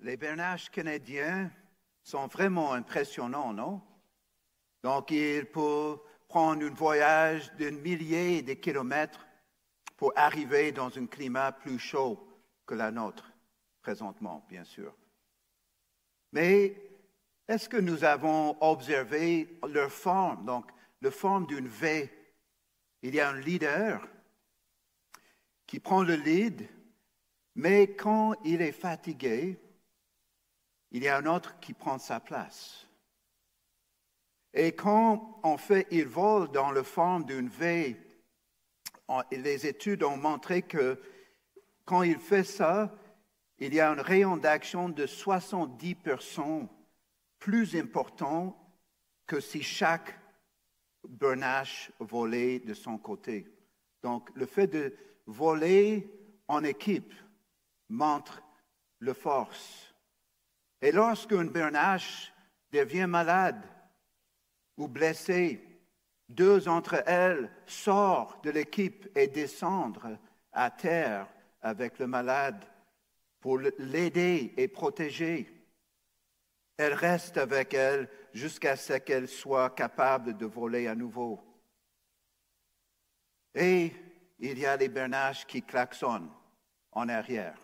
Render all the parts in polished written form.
Les bernaches canadiens sont vraiment impressionnants, non? Donc, ils peuvent prendre un voyage de milliers de kilomètres pour arriver dans un climat plus chaud que la nôtre, présentement, bien sûr. Mais est-ce que nous avons observé leur forme, donc la forme d'une V? Il y a un leader qui prend le lead, mais quand il est fatigué, il y a un autre qui prend sa place. Et quand, en fait, il vole dans la forme d'une V, les études ont montré que quand il fait ça, il y a un rayon d'action de 70% plus important que si chaque bernache volait de son côté. Donc, le fait de voler en équipe montre la force. Et lorsqu'un bernache devient malade ou blessé, deux d'entre elles sortent de l'équipe et descendent à terre avec le malade pour l'aider et protéger. Elles restent avec elle jusqu'à ce qu'elle soit capable de voler à nouveau. Et il y a les bernaches qui klaxonnent en arrière.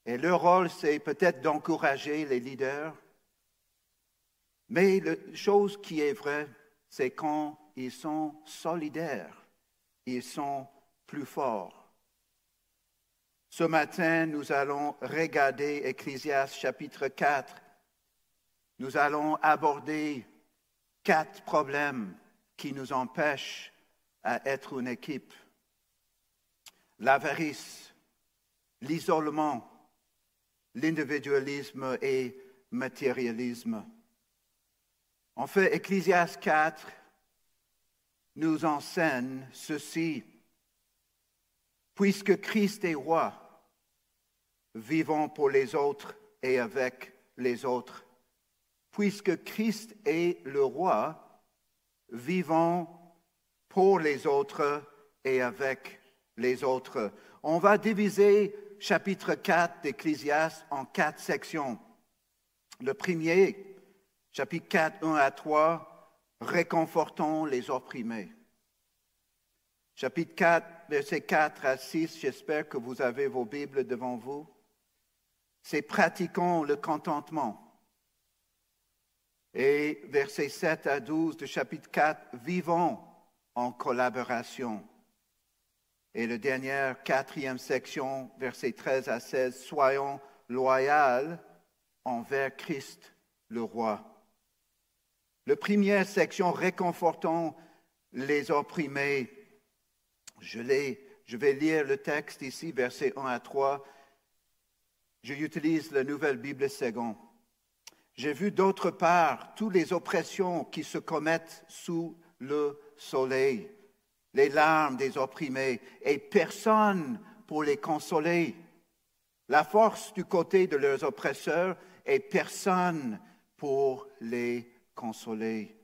Et leur rôle, c'est peut-être d'encourager les leaders. Mais la chose qui est vraie, c'est quand ils sont solidaires, ils sont plus forts. Ce matin, nous allons regarder Ecclésiaste chapitre 4. Nous allons aborder 4 problèmes qui nous empêchent à être une équipe. L'avarice, l'isolement, l'individualisme et le matérialisme. En fait, Ecclésiaste 4 nous enseigne ceci. Puisque Christ est roi, vivons pour les autres et avec les autres. Puisque Christ est le roi, vivons pour les autres et avec les autres. On va diviser chapitre 4 d'Ecclésiaste en 4 sections. Le premier, chapitre 4, 1 à 3, réconfortons les opprimés. Chapitre 4, versets 4 à 6, j'espère que vous avez vos Bibles devant vous. C'est pratiquons le contentement. Et versets 7 à 12 de chapitre 4, vivons en collaboration. Et la dernière, 4e section, versets 13 à 16, soyons loyaux envers Christ le roi. La première section, réconfortons les opprimés. Je vais lire le texte ici, versets 1 à 3. J'utilise la Nouvelle Bible Seconde. J'ai vu d'autre part toutes les oppressions qui se commettent sous le soleil, les larmes des opprimés, et personne pour les consoler. La force du côté de leurs oppresseurs et personne pour les consoler.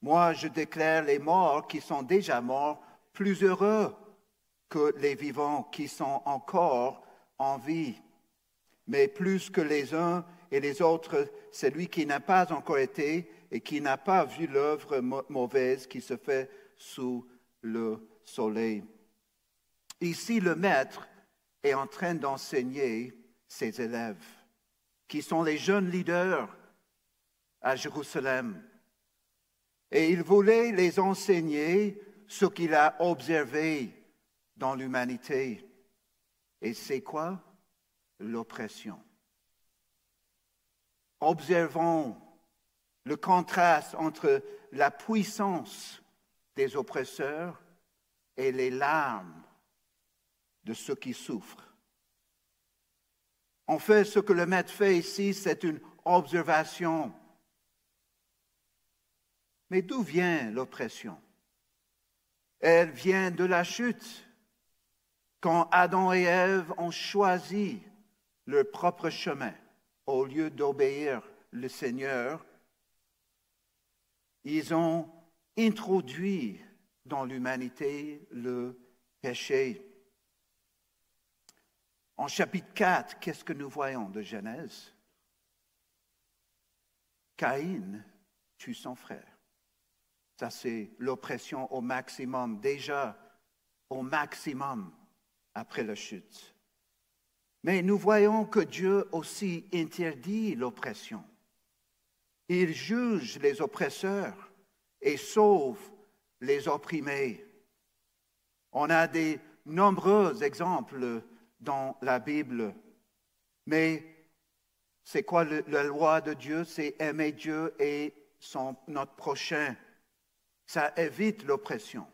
Moi, je déclare les morts qui sont déjà morts plus heureux que les vivants qui sont encore en vie. Mais plus que les uns et les autres, celui qui n'a pas encore été et qui n'a pas vu l'œuvre mauvaise qui se fait sous le soleil. Ici, le maître est en train d'enseigner ses élèves, qui sont les jeunes leaders à Jérusalem. Et il voulait les enseigner ce qu'il a observé dans l'humanité. Et c'est quoi? L'oppression. Observons le contraste entre la puissance des oppresseurs et les larmes de ceux qui souffrent. En fait, ce que le maître fait ici, c'est une observation. Mais d'où vient l'oppression? Elle vient de la chute. Quand Adam et Ève ont choisi leur propre chemin, au lieu d'obéir le Seigneur, ils ont introduit dans l'humanité le péché. En chapitre 4, qu'est-ce que nous voyons de Genèse? Caïn tue son frère. Ça, c'est l'oppression au maximum, déjà au maximum après la chute. Mais nous voyons que Dieu aussi interdit l'oppression. Il juge les oppresseurs et sauve les opprimés. On a de nombreux exemples dans la Bible, mais c'est quoi la loi de Dieu? C'est aimer Dieu et notre prochain. Ça évite l'oppression.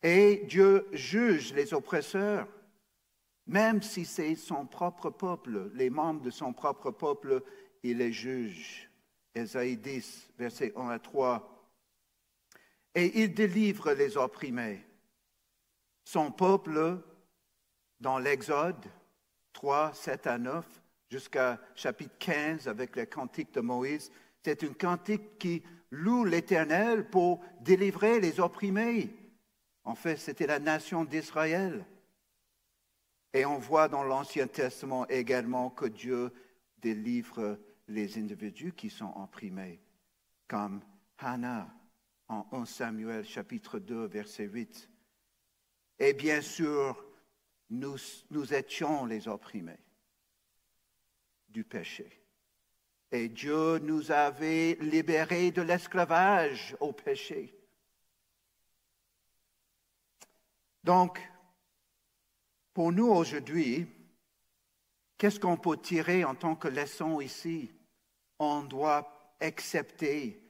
Et Dieu juge les oppresseurs, même si c'est son propre peuple, les membres de son propre peuple, il les juge. Ésaïe 10, versets 1 à 3. Et il délivre les opprimés. Son peuple, dans l'Exode 3, 7 à 9, jusqu'à chapitre 15 avec le cantique de Moïse, c'est une cantique qui loue l'Éternel pour délivrer les opprimés. En fait, c'était la nation d'Israël. Et on voit dans l'Ancien Testament également que Dieu délivre les individus qui sont opprimés, comme Hannah en 1 Samuel chapitre 2, verset 8. Et bien sûr, nous étions les opprimés du péché. Et Dieu nous avait libérés de l'esclavage au péché. Donc, pour nous aujourd'hui, qu'est-ce qu'on peut tirer en tant que leçon ici? On doit accepter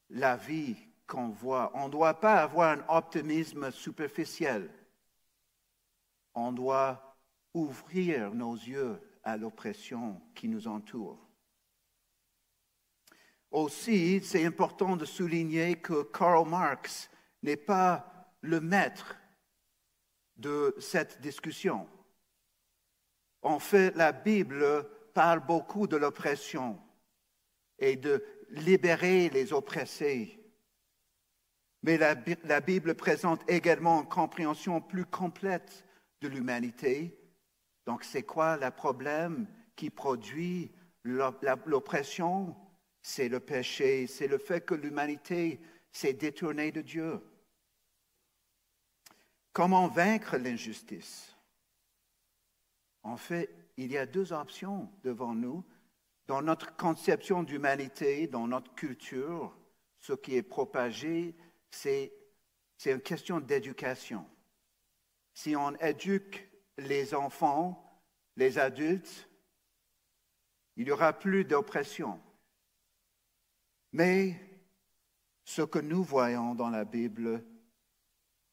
la vie qu'on voit. On ne doit pas avoir un optimisme superficiel. On doit ouvrir nos yeux à l'oppression qui nous entoure. Aussi, c'est important de souligner que Karl Marx n'est pas le maître de cette discussion. En fait, la Bible parle beaucoup de l'oppression et de libérer les oppressés. Mais la Bible présente également une compréhension plus complète de l'humanité. Donc, c'est quoi le problème qui produit l'oppression? C'est le péché, c'est le fait que l'humanité s'est détournée de Dieu. Comment vaincre l'injustice? En fait, il y a deux options devant nous. Dans notre conception d'humanité, dans notre culture, ce qui est propagé, c'est une question d'éducation. Si on éduque les enfants, les adultes, il n'y aura plus d'oppression. Mais ce que nous voyons dans la Bible,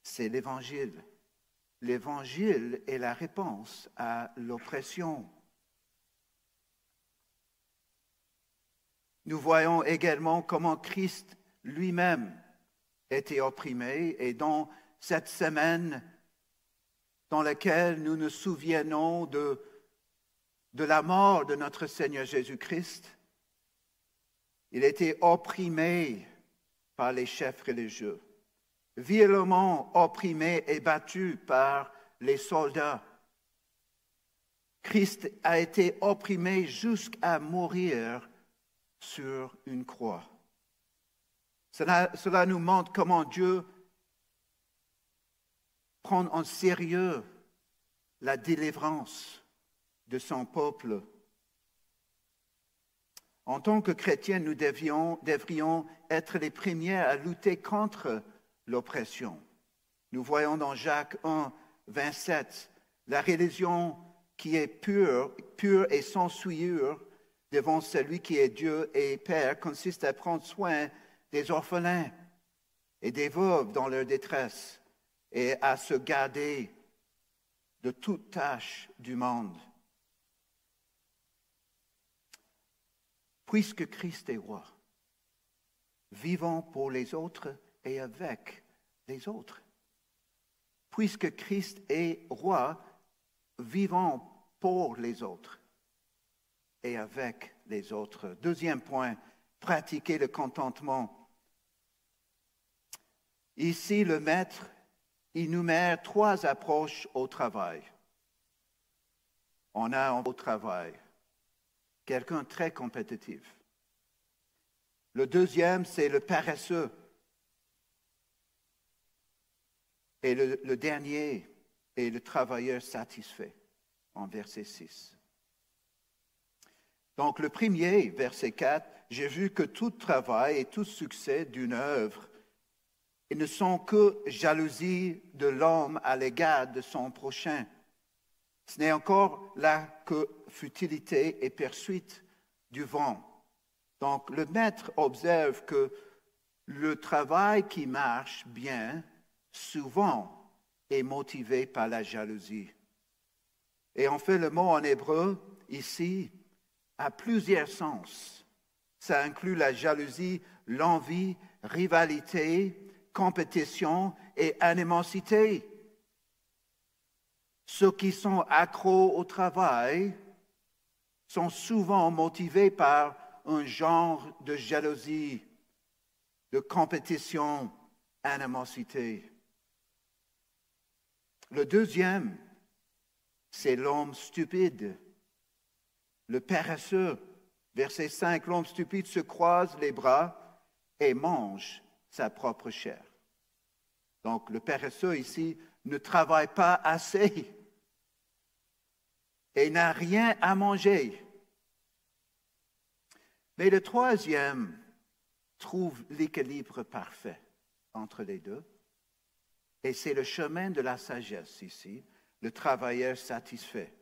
c'est l'Évangile. L'Évangile est la réponse à l'oppression. Nous voyons également comment Christ lui-même était opprimé et dans cette semaine dans laquelle nous nous souvenons de la mort de notre Seigneur Jésus-Christ, il était opprimé par les chefs religieux, violemment opprimé et battu par les soldats. Christ a été opprimé jusqu'à mourir sur une croix. Cela nous montre comment Dieu prend en sérieux la délivrance de son peuple. En tant que chrétiens, nous devrions être les premiers à lutter contre l'oppression. Nous voyons dans Jacques 1, 27, la religion qui est pure et sans souillure devant celui qui est Dieu et Père consiste à prendre soin des orphelins et des veuves dans leur détresse et à se garder de toute tâche du monde. Puisque Christ est roi, vivons pour les autres et avec les autres. Puisque Christ est roi, vivons pour les autres et avec les autres. Deuxième point, pratiquer le contentement. Ici, le Maître énumère 3 approches au travail. on a au travail quelqu'un de très compétitif. Le deuxième, c'est le paresseux. Et le dernier est le travailleur satisfait, en verset 6. Donc le premier, verset 4, j'ai vu que tout travail et tout succès d'une œuvre ne sont que jalousie de l'homme à l'égard de son prochain. Ce n'est encore là que futilité et poursuite du vent. Donc le maître observe que le travail qui marche bien, souvent, est motivé par la jalousie. Et en fait, le mot en hébreu, ici, a plusieurs sens. Ça inclut la jalousie, l'envie, rivalité, compétition et animosité. Ceux qui sont accros au travail sont souvent motivés par un genre de jalousie, de compétition, animosité. Le deuxième, c'est l'homme stupide, le paresseux. Verset 5, l'homme stupide se croise les bras et mange sa propre chair. Donc le paresseux ici ne travaille pas assez et n'a rien à manger. Mais le troisième trouve l'équilibre parfait entre les deux. Et c'est le chemin de la sagesse ici, le travailleur satisfait.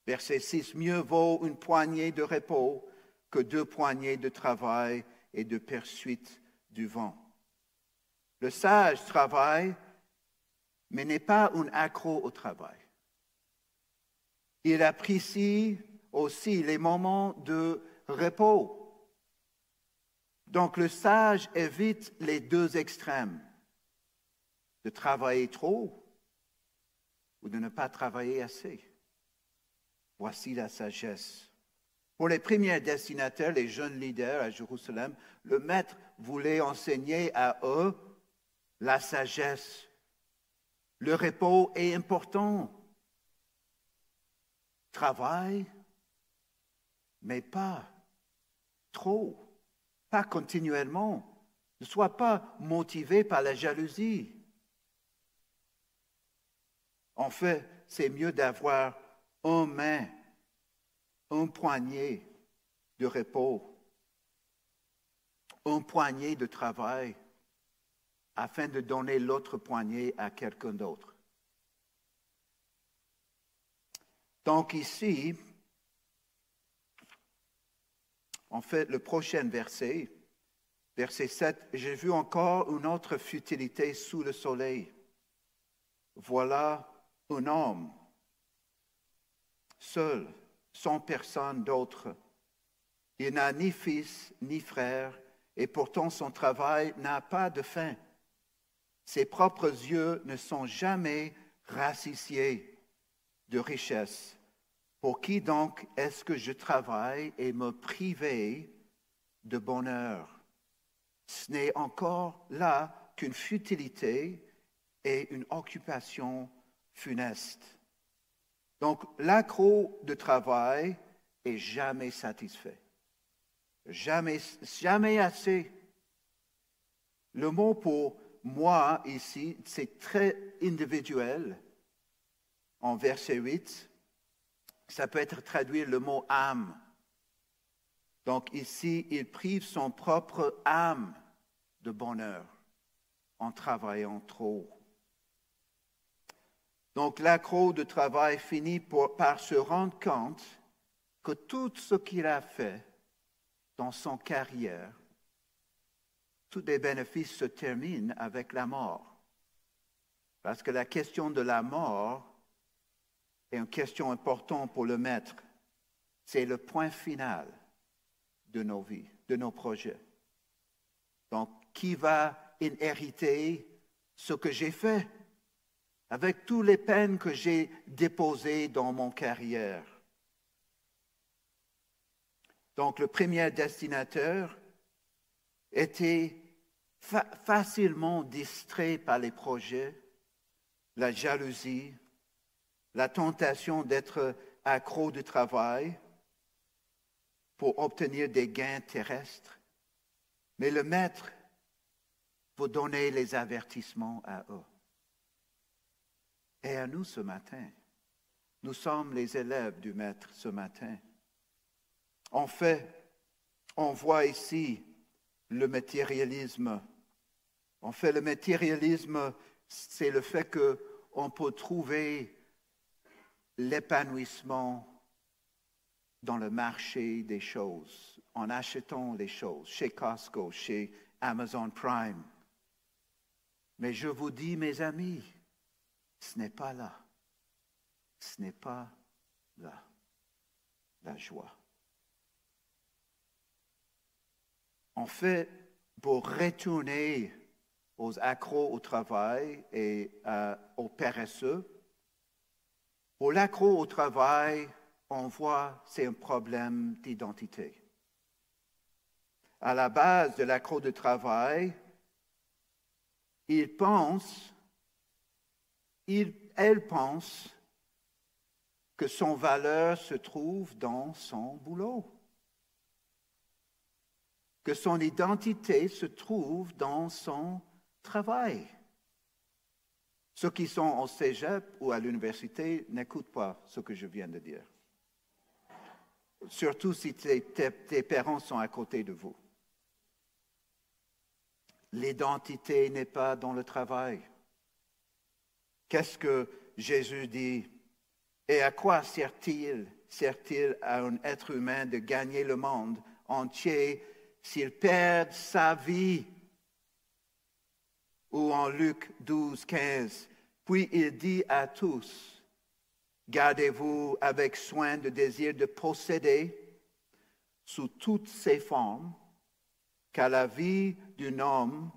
Verset 6, mieux vaut une poignée de repos que 2 poignées de travail et de poursuite du vent. Le sage travaille, mais n'est pas un accro au travail. Il apprécie aussi les moments de repos. Donc le sage évite les deux extrêmes, de travailler trop ou de ne pas travailler assez. Voici la sagesse. Pour les premiers destinataires, les jeunes leaders à Jérusalem, le maître voulait enseigner à eux la sagesse. Le repos est important. Travaille, mais pas trop, pas continuellement. Ne sois pas motivé par la jalousie. En fait, c'est mieux d'avoir une main, un poignet de repos, un poignet de travail, afin de donner l'autre poignet à quelqu'un d'autre. Donc ici, en fait, le prochain verset, verset 7, j'ai vu encore une autre futilité sous le soleil. Voilà un homme, seul, sans personne d'autre. Il n'a ni fils, ni frère, et pourtant son travail n'a pas de fin. Ses propres yeux ne sont jamais rassasiés de richesse. Pour qui donc est-ce que je travaille et me priver de bonheur? Ce n'est encore là qu'une futilité et une occupation funeste. Donc, l'accro de travail est jamais satisfait. Jamais assez. Le mot pour moi ici, c'est très individuel. En verset 8, ça peut être traduit le mot âme. Donc ici, il prive son propre âme de bonheur en travaillant trop. Donc l'accro de travail finit par se rendre compte que tout ce qu'il a fait dans son carrière, tous les bénéfices se terminent avec la mort. Parce que la question de la mort est une question importante pour le maître. C'est le point final de nos vies, de nos projets. Donc, qui va inhériter ce que j'ai fait avec toutes les peines que j'ai déposées dans mon carrière? Donc, le premier destinataire était facilement distrait par les projets, la jalousie, la tentation d'être accros du travail pour obtenir des gains terrestres, mais le maître vous donner les avertissements à eux. Et à nous ce matin. Nous sommes les élèves du Maître ce matin. En fait, on voit ici le matérialisme. En fait, le matérialisme, c'est le fait qu'on peut trouver l'épanouissement dans le marché des choses, en achetant les choses, chez Costco, chez Amazon Prime. Mais je vous dis, mes amis, ce n'est pas là. Ce n'est pas là, la joie. En fait, pour retourner aux accros au travail et aux paresseux, pour l'accro au travail, on voit c'est un problème d'identité. À la base de l'accro de travail, elle pense que son valeur se trouve dans son boulot, que son identité se trouve dans son travail. Ceux qui sont au cégep ou à l'université n'écoutent pas ce que je viens de dire. Surtout si tes parents sont à côté de vous. L'identité n'est pas dans le travail. Qu'est-ce que Jésus dit? Et à quoi sert-il à un être humain de gagner le monde entier s'il perd sa vie? Ou en Luc 12, 15, puis il dit à tous, gardez-vous avec soin le désir de posséder sous toutes ses formes, car la vie d'un homme,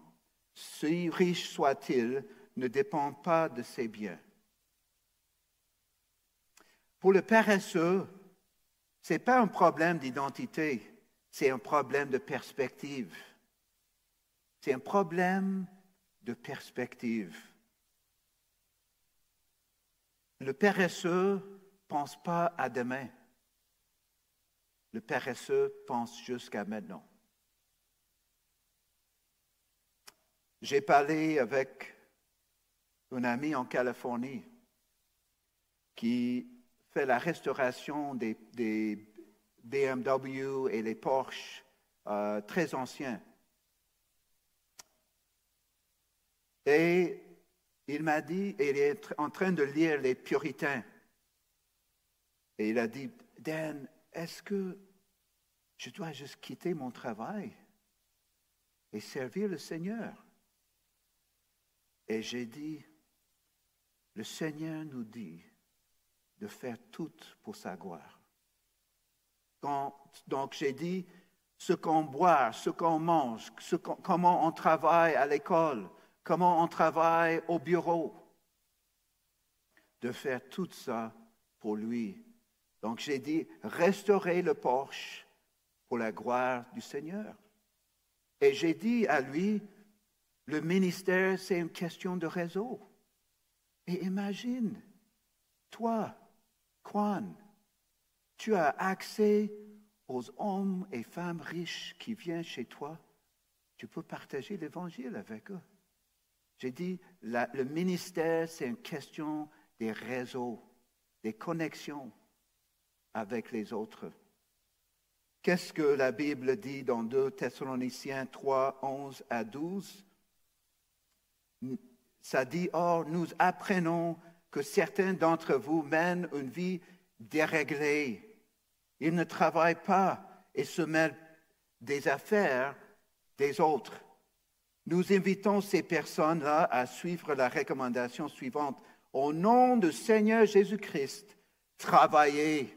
si riche soit-il, ne dépend pas de ses biens. Pour le paresseux, ce n'est pas un problème d'identité, c'est un problème de perspective. C'est un problème de perspective. Le paresseux ne pense pas à demain. Le paresseux pense jusqu'à maintenant. J'ai parlé avec un ami en Californie qui fait la restauration des BMW et les Porsche très anciens. Et il m'a dit, il est en train de lire les Puritains. Et il a dit, Dan, est-ce que je dois juste quitter mon travail et servir le Seigneur? Et j'ai dit, le Seigneur nous dit de faire tout pour sa gloire. Donc j'ai dit, ce qu'on boit, ce qu'on mange, comment on travaille à l'école, comment on travaille au bureau, de faire tout ça pour lui. Donc j'ai dit, restaurer le Porsche pour la gloire du Seigneur. Et j'ai dit à lui, le ministère, c'est une question de réseau. Et imagine, toi, Kwan, tu as accès aux hommes et femmes riches qui viennent chez toi. Tu peux partager l'Évangile avec eux. J'ai dit, le ministère, c'est une question des réseaux, des connexions avec les autres. Qu'est-ce que la Bible dit dans 2 Thessaloniciens 3, 11 à 12? Ça dit, « Or, nous apprenons que certains d'entre vous mènent une vie déréglée. Ils ne travaillent pas et se mêlent des affaires des autres. Nous invitons ces personnes-là à suivre la recommandation suivante. Au nom du Seigneur Jésus-Christ, travaillez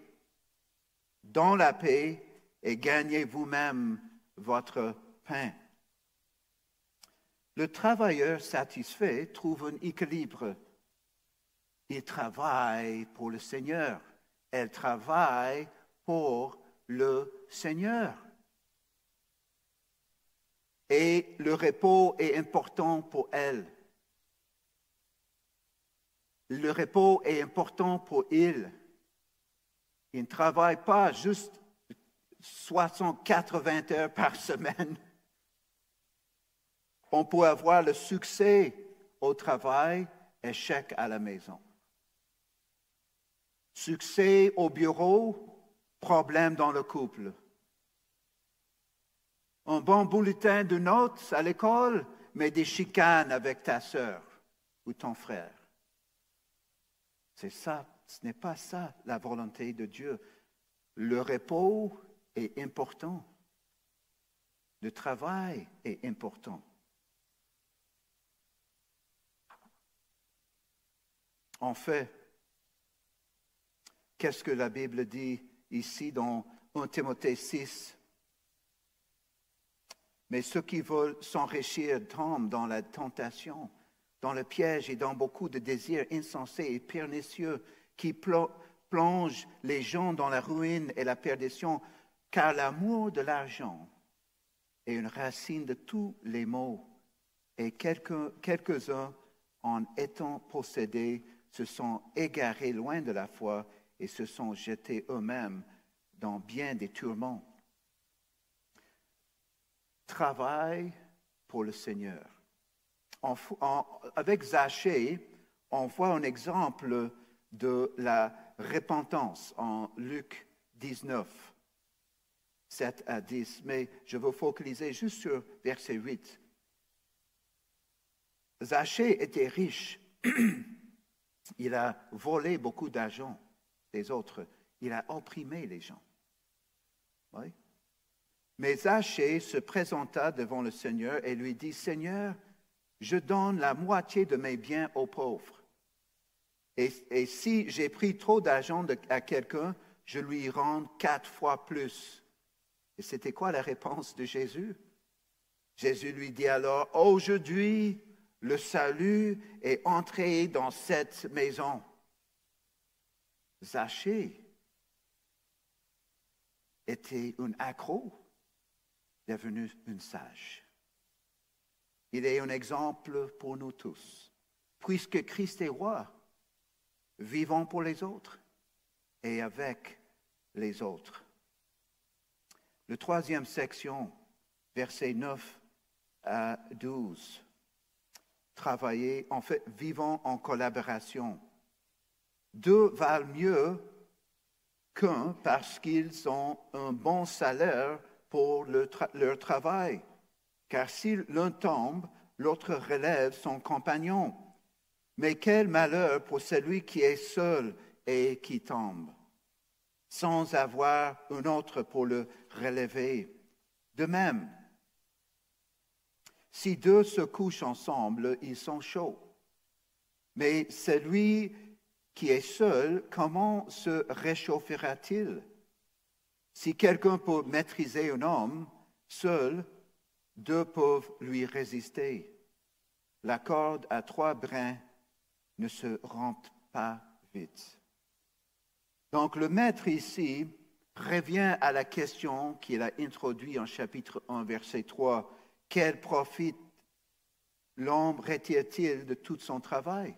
dans la paix et gagnez vous-même votre pain. » Le travailleur satisfait trouve un équilibre. Il travaille pour le Seigneur. Elle travaille pour le Seigneur. Et le repos est important pour elle. Le repos est important pour il. Ils ne travaillent pas juste 80 heures par semaine. On peut avoir le succès au travail, échec à la maison. Succès au bureau, problème dans le couple. Un bon bulletin de notes à l'école, mais des chicanes avec ta sœur ou ton frère. C'est ça, ce n'est pas ça la volonté de Dieu. Le repos est important. Le travail est important. En fait, qu'est-ce que la Bible dit ici dans 1 Timothée 6? Mais ceux qui veulent s'enrichir tombent dans la tentation, dans le piège et dans beaucoup de désirs insensés et pernicieux qui plongent les gens dans la ruine et la perdition, car l'amour de l'argent est une racine de tous les maux. Et quelques-uns, en étant possédés, se sont égarés loin de la foi et se sont jetés eux-mêmes dans bien des tourments. Travail pour le Seigneur. Avec Zachée, on voit un exemple de la repentance en Luc 19, 7 à 10. Mais je veux focaliser juste sur verset 8. Zachée était riche. Il a volé beaucoup d'argent des autres. Il a opprimé les gens. Oui. Mais Zachée se présenta devant le Seigneur et lui dit, « Seigneur, je donne la moitié de mes biens aux pauvres. Et si j'ai pris trop d'argent à quelqu'un, je lui rends 4 fois plus. » Et c'était quoi la réponse de Jésus? Jésus lui dit alors, « Aujourd'hui, le salut est entré dans cette maison. » Zachée était un accro, devenu une sage. Il est un exemple pour nous tous. Puisque Christ est roi, vivons pour les autres et avec les autres. La troisième section, versets 9 à 12. Travailler, en fait, vivons en collaboration. Deux valent mieux qu'un parce qu'ils ont un bon salaire pour leur travail. Car si l'un tombe, l'autre relève son compagnon. Mais quel malheur pour celui qui est seul et qui tombe, sans avoir un autre pour le relever. De même, si deux se couchent ensemble, ils sont chauds. Mais celui qui est seul, comment se réchauffera-t-il? Si quelqu'un peut maîtriser un homme, seul, deux peuvent lui résister. La corde à 3 brins ne se rompt pas vite. Donc le maître ici revient à la question qu'il a introduite en chapitre 1, verset 3. Quel profit l'homme retire-t-il de tout son travail?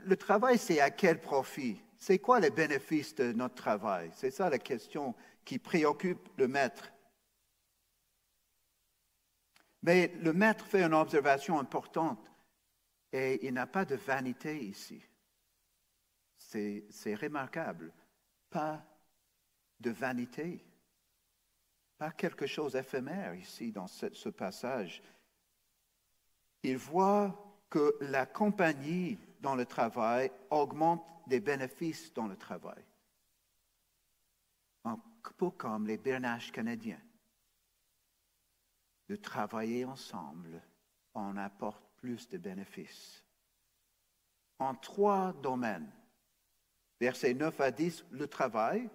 Le travail, c'est à quel profit? C'est quoi les bénéfices de notre travail? C'est ça la question qui préoccupe le maître. Mais le maître fait une observation importante et il n'a pas de vanité ici. C'est remarquable. Pas de vanité. Pas quelque chose d'éphémère ici dans ce passage. Il voit que la compagnie dans le travail augmente des bénéfices dans le travail. Un peu comme les bernaches canadiens. De travailler ensemble, on apporte plus de bénéfices. En 3 domaines. Versets 9 à 10, le travail,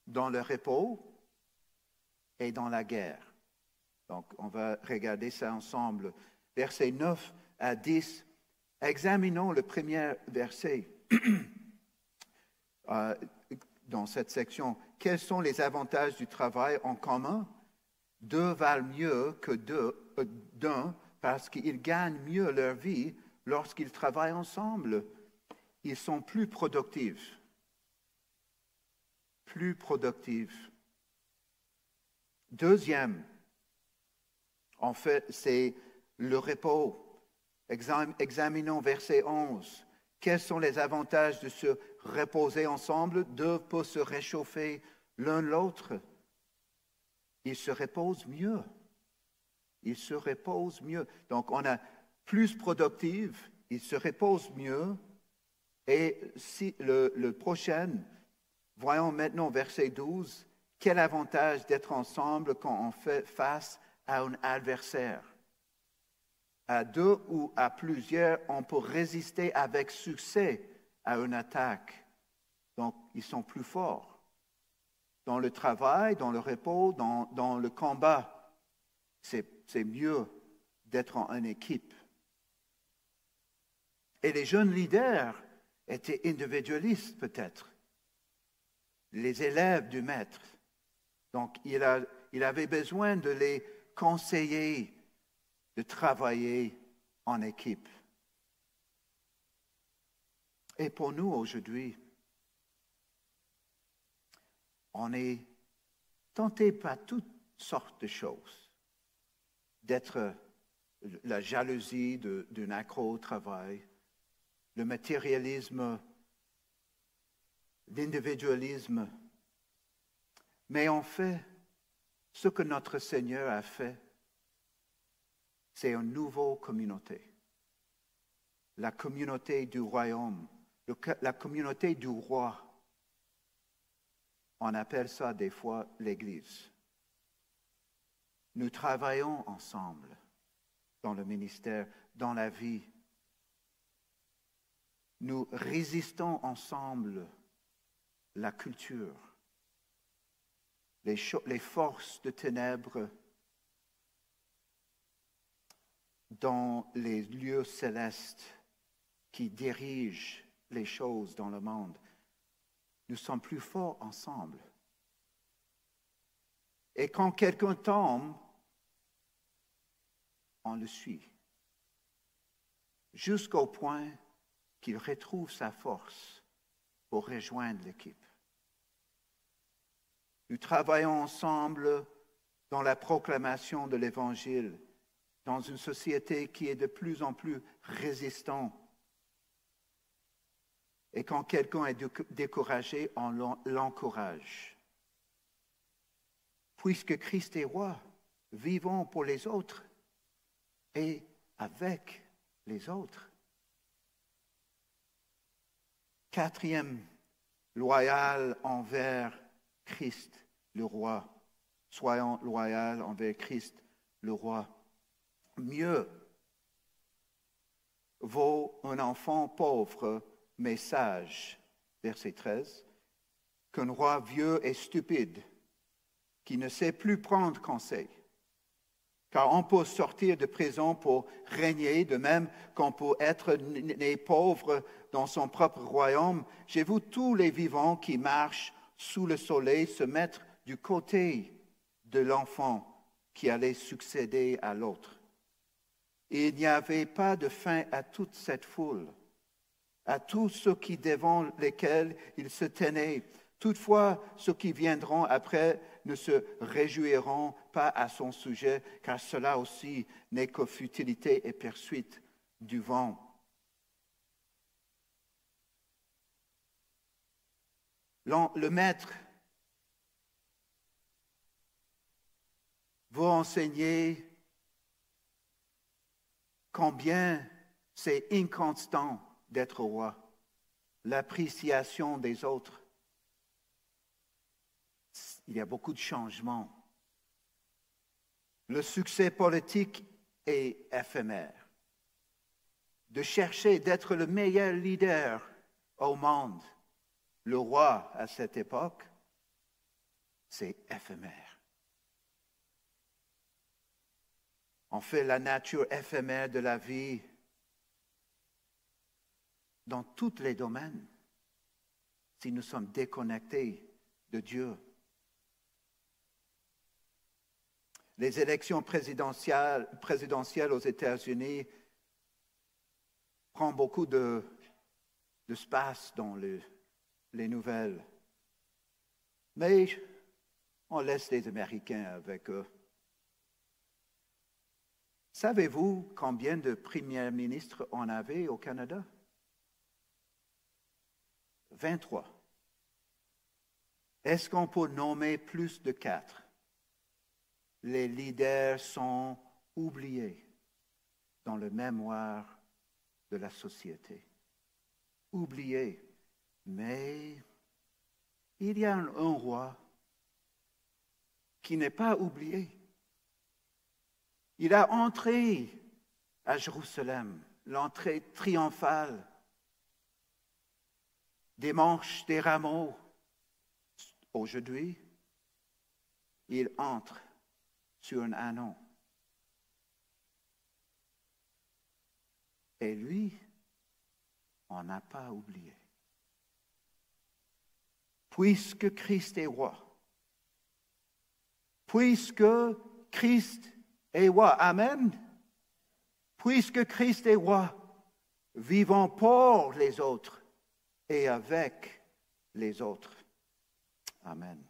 dans le repos et dans la guerre. Donc, on va regarder ça ensemble. Versets 9 à 10, examinons le premier verset dans cette section. Quels sont les avantages du travail en commun? 2 valent mieux que d'un parce qu'ils gagnent mieux leur vie lorsqu'ils travaillent ensemble. ils sont plus productifs. Plus productifs. Deuxième, en fait, c'est le repos. Examinons verset 11. Quels sont les avantages de se reposer ensemble, deux pour se réchauffer l'un l'autre? Ils se reposent mieux. Ils se reposent mieux. Donc, on a plus productif, ils se reposent mieux. Et si le prochain, voyons maintenant verset 12, quel avantage d'être ensemble quand on fait face à un adversaire. À deux ou à plusieurs, on peut résister avec succès à une attaque. Donc, ils sont plus forts. Dans le travail, dans le repos, dans le combat, c'est mieux d'être en équipe. Et les jeunes leaders étaient individualistes peut-être. Les élèves du maître. Donc, il avait besoin de les conseiller, de travailler en équipe. Et pour nous aujourd'hui, on est tenté par toutes sortes de choses, d'être la jalousie d'un accro au travail, le matérialisme, l'individualisme. Mais en fait, ce que notre Seigneur a fait, c'est une nouvelle communauté. La communauté du royaume, la communauté du roi. On appelle ça des fois l'Église. Nous travaillons ensemble dans le ministère, dans la vie. Nous résistons ensemble la culture, les forces de ténèbres dans les lieux célestes qui dirigent les choses dans le monde. Nous sommes plus forts ensemble. Et quand quelqu'un tombe, on le suit, jusqu'au point qu'il retrouve sa force pour rejoindre l'équipe. Nous travaillons ensemble dans la proclamation de l'Évangile, dans une société qui est de plus en plus résistante. Et quand quelqu'un est découragé, on l'encourage. Puisque Christ est roi, vivons pour les autres et avec les autres. Quatrième, loyal envers Christ, le roi. Soyons loyaux envers Christ, le roi. Mieux vaut un enfant pauvre mais sage, verset 13, qu'un roi vieux et stupide qui ne sait plus prendre conseil. Car on peut sortir de prison pour régner, de même qu'on peut être né pauvre dans son propre royaume. J'ai vu tous les vivants qui marchent sous le soleil se mettre du côté de l'enfant qui allait succéder à l'autre. Et il n'y avait pas de fin à toute cette foule, à tous ceux qui devant lesquels il se tenait. Toutefois, ceux qui viendront après ne se réjouiront pas à son sujet, car cela aussi n'est que futilité et poursuite du vent. Le maître veut enseigner combien c'est inconstant d'être roi, l'appréciation des autres. Il y a beaucoup de changements. Le succès politique est éphémère. De chercher d'être le meilleur leader au monde, le roi à cette époque, c'est éphémère. En fait, la nature éphémère de la vie dans tous les domaines, si nous sommes déconnectés de Dieu. Les élections présidentielles aux États-Unis prennent beaucoup de se passe dans les nouvelles. Mais on laisse les Américains avec eux. Savez-vous combien de premiers ministres on avait au Canada? 23. Est-ce qu'on peut nommer plus de 4? Les leaders sont oubliés dans le mémoire de la société. Oubliés. Mais il y a un roi qui n'est pas oublié. Il a entré à Jérusalem, l'entrée triomphale, dimanche des rameaux. Aujourd'hui, il entre sur un ânon. Et lui, on n'a pas oublié. Puisque Christ est roi, puisque Christ est roi, amen. Puisque Christ est roi, vivons pour les autres et avec les autres. Amen.